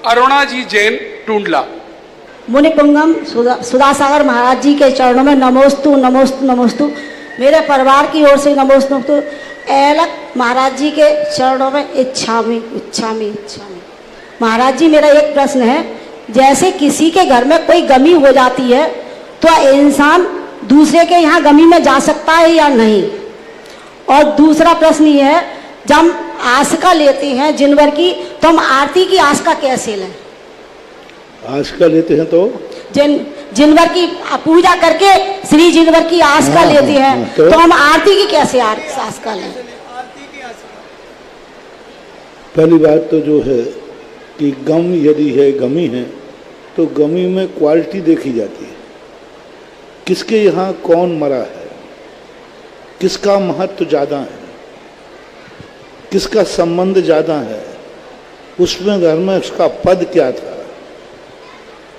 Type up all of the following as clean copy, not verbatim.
अरुणा जी जैन टूंडला। मुनिपुंगम सुधासागर महाराज जी के चरणों में नमोस्तु नमोस्तु नमोस्तु। मेरे परिवार की ओर से नमोस्तु नमोस्तु। ऐलक महाराज जी के चरणों में इच्छामि इच्छामि इच्छामि। महाराज जी, मेरा एक प्रश्न है, जैसे किसी के घर में कोई गमी हो जाती है तो इंसान दूसरे के यहाँ गमी में जा सकता है या नहीं? और दूसरा प्रश्न ये है, जब हम आस्का लेते हैं जिनवर की, तो हम आरती की आस्का कैसे लें? आस्का लेते हैं तो जिनवर की पूजा करके श्री जिनवर की आस्का लेते हैं तो हम आरती की कैसे आस्का लें? पहली बात तो जो है कि गम यदि है, गमी है, तो गमी में क्वालिटी देखी जाती है। किसके यहाँ कौन मरा है, किसका महत्व ज़्यादा है, किसका संबंध ज़्यादा है, उसमें घर में उसका पद क्या था,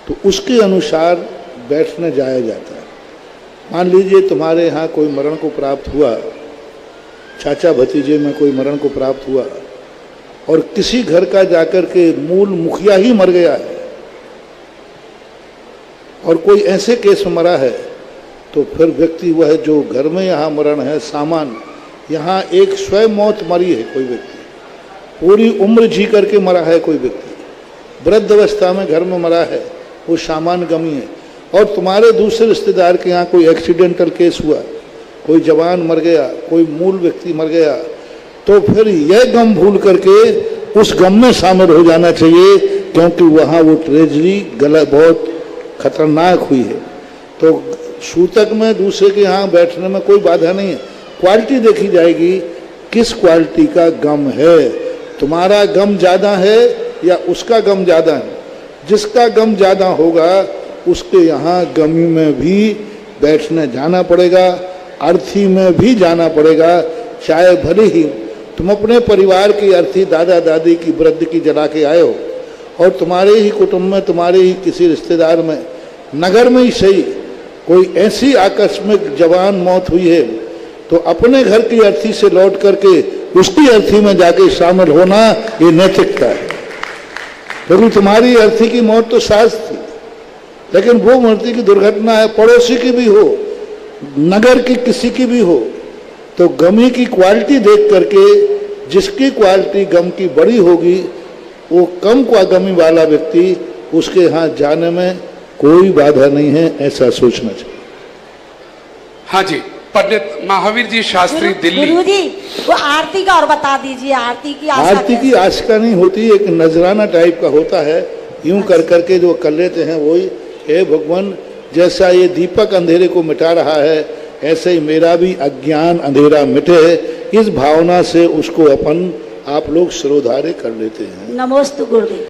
तो उसके अनुसार बैठने जाया जाता है। मान लीजिए तुम्हारे यहाँ कोई मरण को प्राप्त हुआ, चाचा भतीजे में कोई मरण को प्राप्त हुआ और किसी घर का जाकर के मूल मुखिया ही मर गया है और कोई ऐसे केस में मरा है, तो फिर व्यक्ति वह जो घर में यहाँ मरण है सामान, यहाँ एक स्वयं मौत मरी है कोई व्यक्ति, पूरी उम्र जी करके मरा है कोई व्यक्ति, वृद्ध अवस्था में घर में मरा है, वो सामान्य गमी है। और तुम्हारे दूसरे रिश्तेदार के यहाँ कोई एक्सीडेंटल केस हुआ, कोई जवान मर गया, कोई मूल व्यक्ति मर गया, तो फिर यह गम भूल करके उस गम में शामिल हो जाना चाहिए, क्योंकि वहाँ वो ट्रेजरी गलत बहुत खतरनाक हुई है। तो सूतक में दूसरे के यहाँ बैठने में कोई बाधा नहीं है। क्वालिटी देखी जाएगी, किस क्वालिटी का गम है, तुम्हारा गम ज़्यादा है या उसका गम ज़्यादा है। जिसका गम ज़्यादा होगा उसके यहाँ गमी में भी बैठने जाना पड़ेगा, अर्थी में भी जाना पड़ेगा, चाहे भले ही तुम अपने परिवार की अर्थी दादा दादी की वृद्ध की जला के आए हो और तुम्हारे ही कुटुंब में, तुम्हारे ही किसी रिश्तेदार में, नगर में ही सही कोई ऐसी आकस्मिक जवान मौत हुई है, तो अपने घर की अर्थी से लौट करके उसकी अर्थी में जाके शामिल होना ये नैतिकता है। क्योंकि तुम्हारी अर्थी की मौत तो सास थी, लेकिन वो मूर्ति की दुर्घटना है, पड़ोसी की भी हो, नगर की किसी की भी हो, तो गमी की क्वालिटी देख करके जिसकी क्वालिटी गम की बड़ी होगी, वो कम का गमी वाला व्यक्ति, उसके यहाँ जाने में कोई बाधा नहीं है, ऐसा सोचना चाहिए। हाँ जी, पंडित महावीर जी शास्त्री दिल्ली। गुरु जी, वो आरती का और बता दीजिए, आरती की आस्का नहीं होती, एक नजराना टाइप का होता है, यूं कर करके जो कर लेते हैं वही, हे भगवान जैसा ये दीपक अंधेरे को मिटा रहा है, ऐसे ही मेरा भी अज्ञान अंधेरा मिटे, इस भावना से उसको अपन आप लोग सिरोधार्य कर लेते हैं। नमोस्तु गुरुदेव।